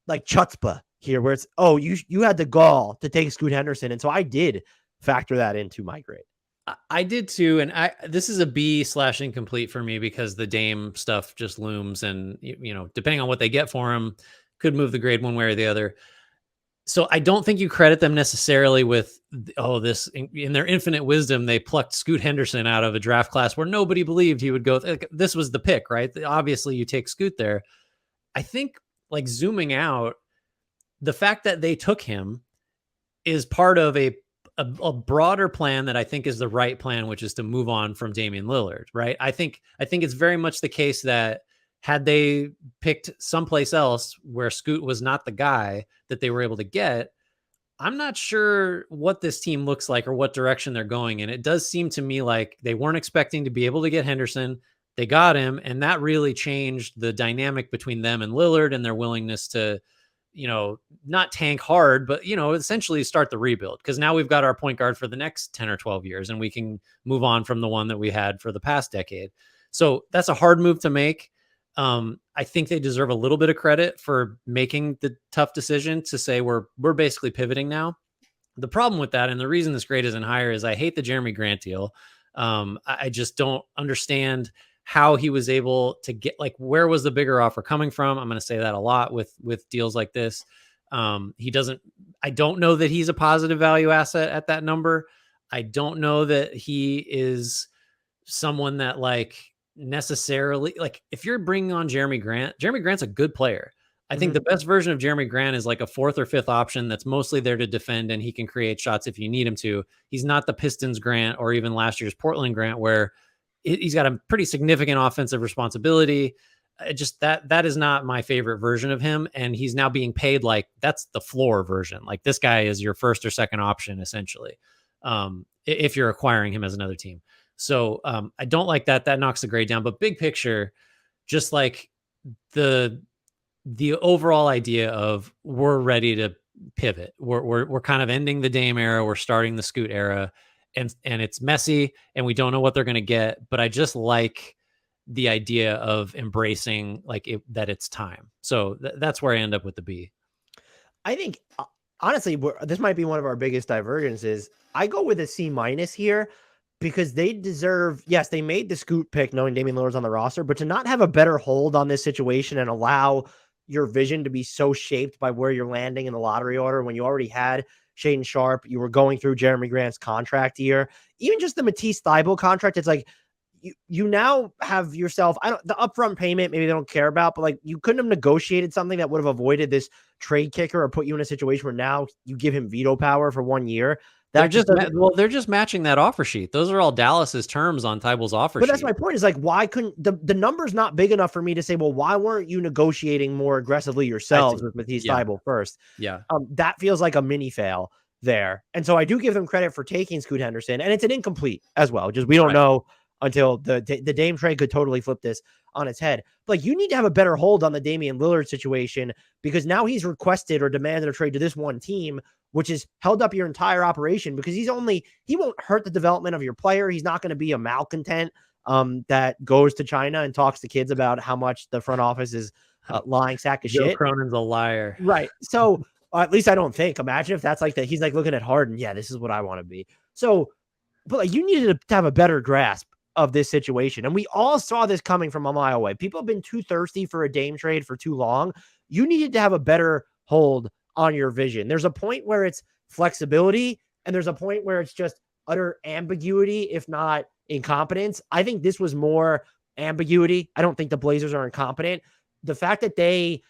Speaker 1: like chutzpah here where it's, you had the gall to take Scoot Henderson. And so I did factor that into my grade.
Speaker 2: I did too. And this is a B/incomplete for me because the Dame stuff just looms, and, depending on what they get for him, could move the grade one way or the other. So I don't think you credit them necessarily with, this in their infinite wisdom, they plucked Scoot Henderson out of a draft class where nobody believed he would go. This was the pick, right? Obviously you take Scoot there. I think, like, zooming out, the fact that they took him is part of a broader plan that I think is the right plan, which is to move on from Damian Lillard, right? I think it's very much the case that had they picked someplace else where Scoot was not the guy that they were able to get, I'm not sure what this team looks like or what direction they're going in. It does seem to me like they weren't expecting to be able to get Henderson. They got him, and that really changed the dynamic between them and Lillard and their willingness to, not tank hard, but, essentially start the rebuild. Because now we've got our point guard for the next 10 or 12 years, and we can move on from the one that we had for the past decade. So that's a hard move to make. I think they deserve a little bit of credit for making the tough decision to say we're basically pivoting now. The problem with that, and the reason this grade isn't higher, is I hate the Jeremy Grant deal. I just don't understand how he was able to get, like, where was the bigger offer coming from? I'm going to say that a lot with deals like this. I don't know that he's a positive value asset at that number. I don't know that he is someone that, like, necessarily, like, if you're bringing on Jeremy Grant's a good player. I think the best version of Jeremy Grant is like a fourth or fifth option that's mostly there to defend, and he can create shots if you need him to. He's not the Pistons Grant or even last year's Portland Grant, where he's got a pretty significant offensive responsibility. That is not my favorite version of him. And he's now being paid like that's the floor version. Like, this guy is your first or second option, essentially, if you're acquiring him as another team. So I don't like that. That knocks the grade down. But big picture, just like the overall idea of we're ready to pivot. We're kind of ending the Dame era. We're starting the Scoot era, and it's messy, and we don't know what they're going to get. But I just like the idea of embracing that it's time. So that's where I end up with the B.
Speaker 1: I think honestly, this might be one of our biggest divergences. I go with a C- here, because they deserve, yes, they made the Scoot pick knowing Damian Lillard's on the roster, but to not have a better hold on this situation and allow your vision to be so shaped by where you're landing in the lottery order when you already had Shaedon Sharpe, you were going through Jeremy Grant's contract year, even just the Matisse Thybulle contract. It's like you now have yourself, the upfront payment, maybe they don't care about, but like, you couldn't have negotiated something that would have avoided this trade kicker or put you in a situation where now you give him veto power for 1 year.
Speaker 2: They're just matching that offer sheet. Those are all Dallas's terms on Tybulle's offer sheet.
Speaker 1: But that's my point, is like, why couldn't the number's not big enough for me to say, well, why weren't you negotiating more aggressively yourselves with Matisse Thybulle first?
Speaker 2: Yeah.
Speaker 1: That feels like a mini fail there. And so I do give them credit for taking Scoot Henderson, and it's an incomplete as well. Just we don't know until the Dame trade could totally flip this on its head. But like, you need to have a better hold on the Damian Lillard situation, because now he's requested or demanded a trade to this one team, which has held up your entire operation, because he won't hurt the development of your player. He's not going to be a malcontent that goes to China and talks to kids about how much the front office is lying sack of
Speaker 2: Joe
Speaker 1: shit.
Speaker 2: Cronin's a liar.
Speaker 1: Right. So at least I don't think. Imagine if that's like that. He's like looking at Harden. Yeah, this is what I want to be. So, but like, you needed to have a better grasp of this situation. And we all saw this coming from a mile away. People have been too thirsty for a Dame trade for too long. You needed to have a better hold on your vision. There's a point where it's flexibility, and there's a point where it's just utter ambiguity, if not incompetence. I think this was more ambiguity. I don't think the Blazers are incompetent. The fact that they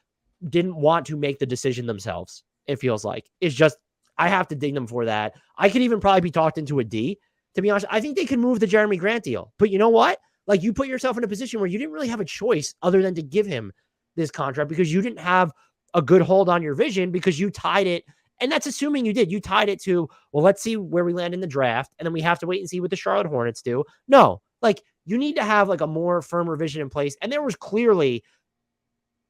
Speaker 1: didn't want to make the decision themselves, it feels like, is just, I have to ding them for that. I could even probably be talked into a D, to be honest. I think they could move the Jeremy Grant deal, but you know what? Like, you put yourself in a position where you didn't really have a choice other than to give him this contract, because you didn't have a good hold on your vision, because you tied it. And that's assuming you did. You tied it to, well, let's see where we land in the draft, and then we have to wait and see what the Charlotte Hornets do. No, like, you need to have like a more firmer vision in place. And there was clearly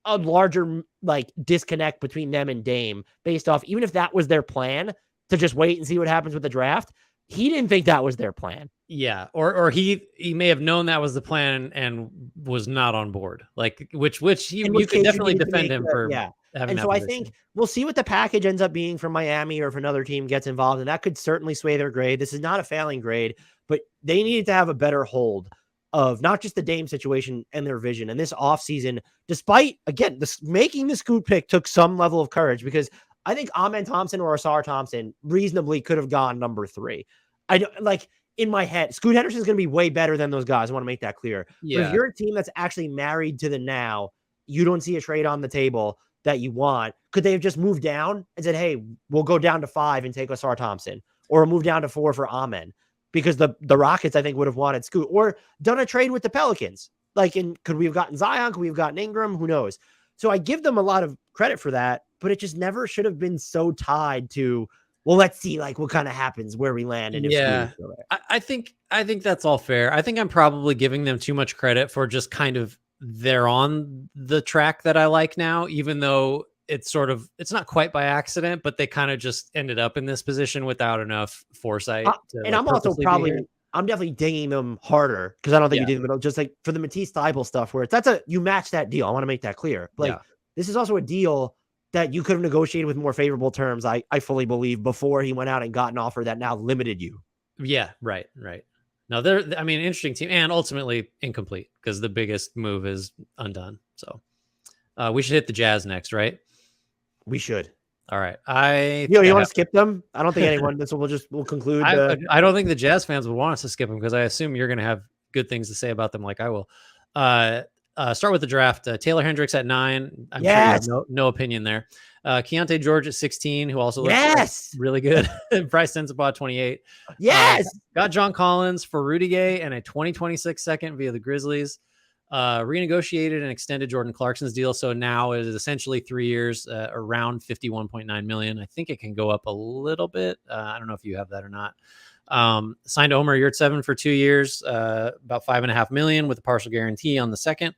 Speaker 1: a larger like disconnect between them and Dame, based off, even if that was their plan, to just wait and see what happens with the draft. He didn't think that was their plan.
Speaker 2: Yeah. Or he may have known that was the plan and was not on board. Like, which you could definitely defend him for. Yeah.
Speaker 1: And so I think we'll see what the package ends up being from Miami, or if another team gets involved, and that could certainly sway their grade. This is not a failing grade, but they needed to have a better hold of not just the Dame situation and their vision. And this offseason, despite, again, making the Scoot pick took some level of courage, because I think Amen Thompson or Asar Thompson reasonably could have gone number 3. I don't, like, in my head, Scoot Henderson is going to be way better than those guys. I want to make that clear. Yeah. But if you're a team that's actually married to the now, you don't see a trade on the table, that you want, could they have just moved down and said, hey, we'll go down to 5 and take Ausar Thompson, or move down to 4 for Amen? Because the Rockets, I think, would have wanted Scoot, or done a trade with the Pelicans. Like, could we have gotten Zion? Could we have gotten Ingram? Who knows? So I give them a lot of credit for that, but it just never should have been so tied to, well, let's see like what kind of happens where we land. And if
Speaker 2: I think that's all fair. I think I'm probably giving them too much credit for just kind of, they're on the track that I like now, even though it's not quite by accident, but they kind of just ended up in this position without enough foresight.
Speaker 1: And I'm also I'm definitely dinging them harder because I don't think you did them, just like for the Matisse Thybulle stuff where you match that deal. I want to make that clear. Like this is also a deal that you could have negotiated with more favorable terms. I fully believe before he went out and got an offer that now limited you.
Speaker 2: Yeah. Right. No, interesting team, and ultimately incomplete because the biggest move is undone. So we should hit the Jazz next, right?
Speaker 1: We should.
Speaker 2: All right.
Speaker 1: You want to skip them? I don't think anyone. We'll conclude.
Speaker 2: I don't think the Jazz fans would want us to skip them because I assume you're going to have good things to say about them, like I will. Start with the draft. Taylor Hendricks at 9. I'm sure you have no opinion there. Keontae George at 16, who also looks really good. Bryce Sensabaugh 28. Got John Collins for Rudy Gay and a 2026 second via the Grizzlies. Renegotiated and extended Jordan Clarkson's deal, so now it is essentially 3 years, around $51.9 million. I think it can go up a little bit. I don't know if you have that or not. Signed Omer Yurtseven for 2 years, about $5.5 million with a partial guarantee on the second.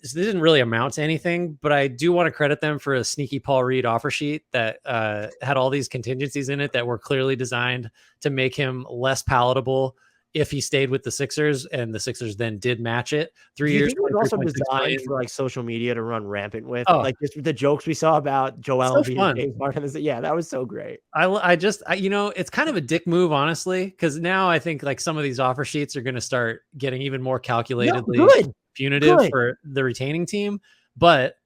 Speaker 2: This didn't really amount to anything, but I do want to credit them for a sneaky Paul Reid offer sheet that had all these contingencies in it that were clearly designed to make him less palatable if he stayed with the Sixers, and the Sixers then did match it. 3 years.
Speaker 1: It was also designed for like social media to run rampant with, like just the jokes we saw about Joel and James Harden. Yeah, that was so great.
Speaker 2: I just it's kind of a dick move, honestly, because now I think like some of these offer sheets are going to start getting even more calculatedly punitive for the retaining team. But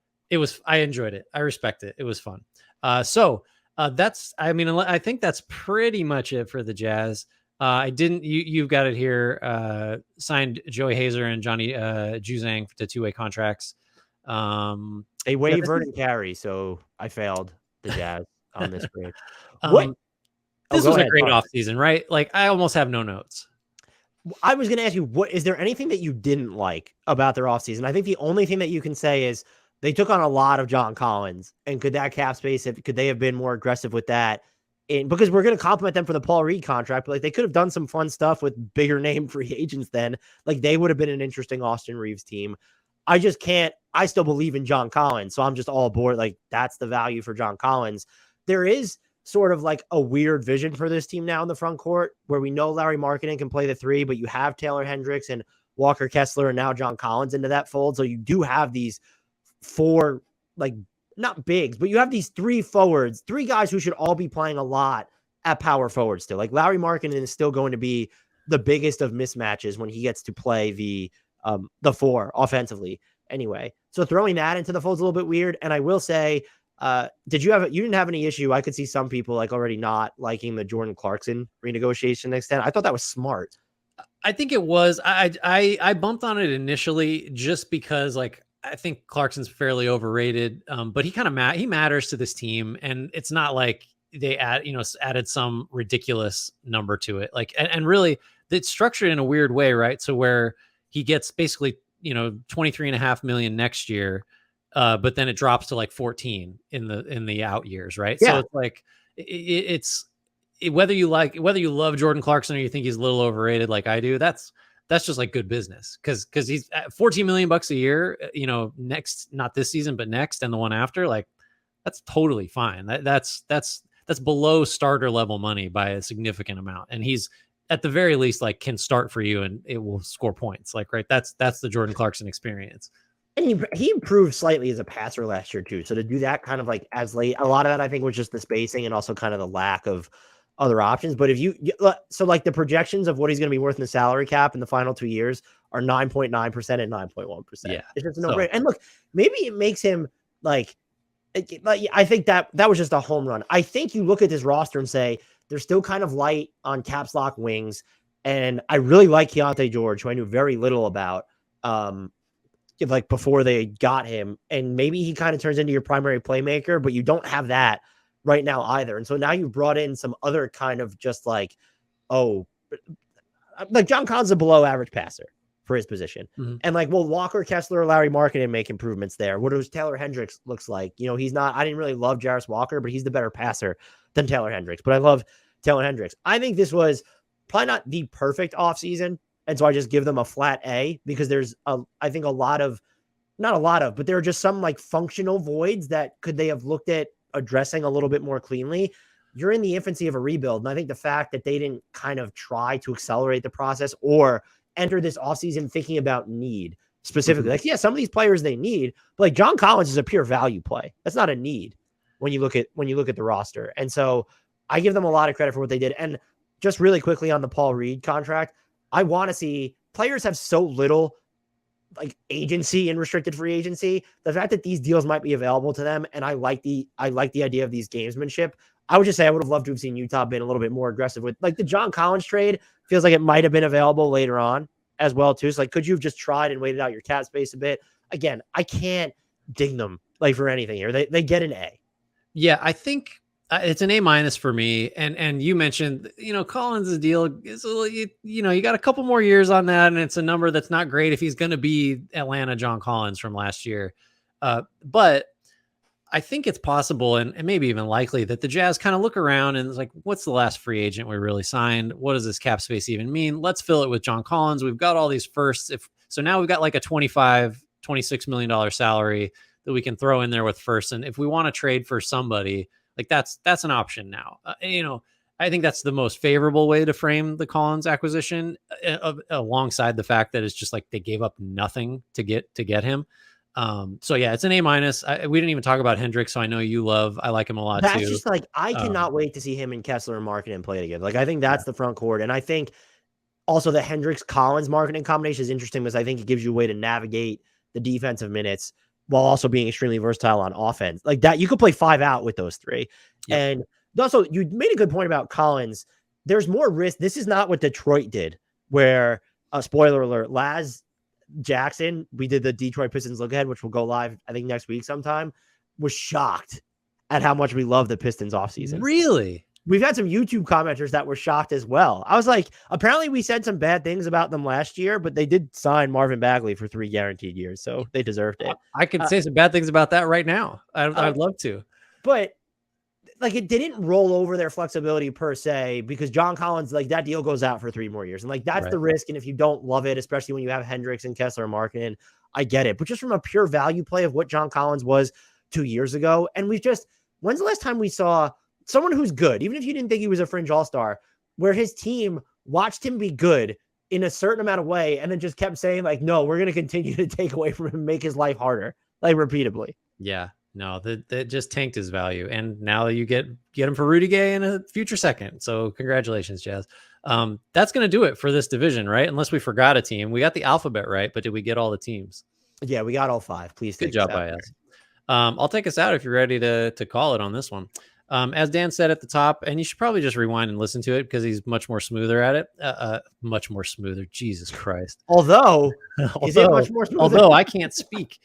Speaker 2: I enjoyed it. I respect it. It was fun. I think that's pretty much it for the Jazz. You've got it here. Signed Joey Hazer and Johnny Juzang to 2-way contracts.
Speaker 1: They waived Vernon Carey, so I failed the Jazz on this grade. This
Speaker 2: was a great offseason, right? Like I almost have no notes.
Speaker 1: I was going to ask you, is there anything that you didn't like about their offseason? I think the only thing that you can say is they took on a lot of John Collins, and could that cap space, could they have been more aggressive with that? Because we're going to compliment them for the Paul Reid contract, but like they could have done some fun stuff with bigger name free agents then. Like they would have been an interesting Austin Reeves team. I still believe in John Collins, so I'm just all aboard. Like that's the value for John Collins. There is sort of like a weird vision for this team now in the front court where we know Larry Markkinen can play the 3, but you have Taylor Hendricks and Walker Kessler and now John Collins into that fold. So you do have these 4, like, not bigs, but you have these 3 forwards, 3 guys who should all be playing a lot at power forward still. Like Larry Markkinen is still going to be the biggest of mismatches when he gets to play the 4 offensively anyway. So throwing that into the fold is a little bit weird. And I will say, you didn't have any issue. I could see some people like already not liking the Jordan Clarkson renegotiation extent. I thought that was smart.
Speaker 2: I think it was. I bumped on it initially just because like I think Clarkson's fairly overrated, but he matters to this team, and it's not like they added some ridiculous number to it. Like, and really it's structured in a weird way, right? So where he gets basically, $23.5 million next year, but then it drops to like 14 in the out years, right? Yeah. So it's like whether you love Jordan Clarkson or you think he's a little overrated, like I do, that's just like good business because he's at $14 million a year, next, not this season, but next and the one after, like that's totally fine. That's below starter level money by a significant amount. And he's at the very least, like can start for you and it will score points. Like, right. That's the Jordan Clarkson experience.
Speaker 1: And he improved slightly as a passer last year too. So to do that kind of like as late, a lot of that I think was just the spacing and also kind of the lack of other options. But so like the projections of what he's going to be worth in the salary cap in the final 2 years are 9.9% and 9.1%. Yeah. It's just no brainer. And look, maybe it makes him like I think that was just a home run. I think you look at this roster and say they're still kind of light on caps lock wings. And I really like Keontae George, who I knew very little about. like before they got him. And maybe he kind of turns into your primary playmaker, but you don't have that right now either. And so now you've brought in some other kind of just like, oh, like John Collins is a below average passer for his position.
Speaker 2: Mm-hmm.
Speaker 1: And like, well, Walker Kessler, Larry Markkinen make improvements there. What does Taylor Hendricks looks like? You know, he's not, I didn't really love Jarris Walker, but he's the better passer than Taylor Hendricks. But I love Taylor Hendricks. I think this was probably not the perfect offseason. And so I just give them a flat A because there's I think not a lot of, but there are just some like functional voids that could they have looked at addressing a little bit more cleanly. You're in the infancy of a rebuild. And I think the fact that they didn't kind of try to accelerate the process or enter this offseason thinking about need specifically. Like, yeah, some of these players they need, but like John Collins is a pure value play. That's not a need when you look at the roster. And so I give them a lot of credit for what they did. And just really quickly on the Paul Reid contract, I want to see players have so little like agency in restricted free agency. The fact that these deals might be available to them, and I like the idea of these gamesmanship. I would just say I would have loved to have seen Utah been a little bit more aggressive with like the John Collins trade. Feels like it might have been available later on as well too. So like, could you have just tried and waited out your cap space a bit? Again, I can't ding them like for anything here. They get an A.
Speaker 2: Yeah, I think it's an A- for me. And you mentioned, Collins' deal is, you got a couple more years on that, and it's a number that's not great if he's going to be Atlanta John Collins from last year. But I think it's possible and maybe even likely that the Jazz kind of look around and it's like, what's the last free agent we really signed? What does this cap space even mean? Let's fill it with John Collins. We've got all these firsts. So now we've got like a $26 million salary that we can throw in there with firsts. And if we want to trade for somebody, like that's an option now. I think that's the most favorable way to frame the Collins acquisition, alongside the fact that it's just like they gave up nothing to get him. So yeah, it's an A-. We didn't even talk about Hendricks, so I know you I like him a lot too.
Speaker 1: That's just like, I cannot wait to see him and Kessler and Markkinen play together. Like, I think that's the front court. And I think also the Hendricks-Collins Markkinen combination is interesting because I think it gives you a way to navigate the defensive minutes while also being extremely versatile on offense. Like that, you could play 5 out with those 3. Yep. And also, you made a good point about Collins. There's more risk. This is not what Detroit did, where, spoiler alert, Laz Jackson, we did the Detroit Pistons look ahead, which will go live, I think, next week sometime, was shocked at how much we love the Pistons offseason.
Speaker 2: Really?
Speaker 1: We've had some YouTube commenters that were shocked as well. I was like, apparently we said some bad things about them last year, but they did sign Marvin Bagley for 3 guaranteed years, so they deserved it.
Speaker 2: I could say some bad things about that right now. I'd love to.
Speaker 1: But like, it didn't roll over their flexibility per se, because John Collins, like, that deal goes out for 3 more years. And like, that's the risk. And if you don't love it, especially when you have Hendricks and Kessler and Markkinen, I get it. But just from a pure value play of what John Collins was 2 years ago. And when's the last time we saw someone who's good, even if you didn't think he was a fringe all-star, where his team watched him be good in a certain amount of way and then just kept saying like, no, we're going to continue to take away from him, make his life harder, like repeatedly.
Speaker 2: Yeah. No, that just tanked his value. And now you get him for Rudy Gay in a future second. So congratulations, Jazz. That's going to do it for this division, right? Unless we forgot a team. We got the alphabet right, but did we get all the teams?
Speaker 1: Yeah, we got all 5. Please take
Speaker 2: Good job by us. I'll take us out if you're ready to call it on this one. As Dan said at the top, and you should probably just rewind and listen to it because he's much more smoother at it. Much more smoother. Jesus Christ.
Speaker 1: Although
Speaker 2: I can't speak.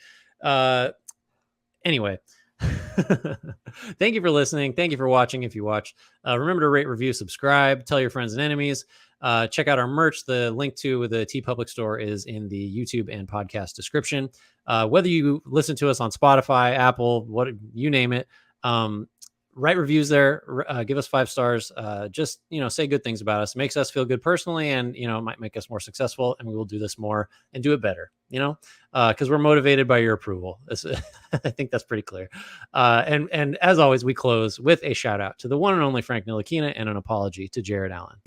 Speaker 2: Anyway, thank you for listening. Thank you for watching. If you watch, remember to rate, review, subscribe, tell your friends and enemies. Check out our merch. The link to the TeePublic store is in the YouTube and podcast description. Whether you listen to us on Spotify, Apple, what you name it, write reviews there. Give us 5 stars. Just say good things about us. It makes us feel good personally, and it might make us more successful. And we will do this more and do it better. Because we're motivated by your approval. I think that's pretty clear. And as always, we close with a shout out to the one and only Frank Ntilikina and an apology to Jared Allen.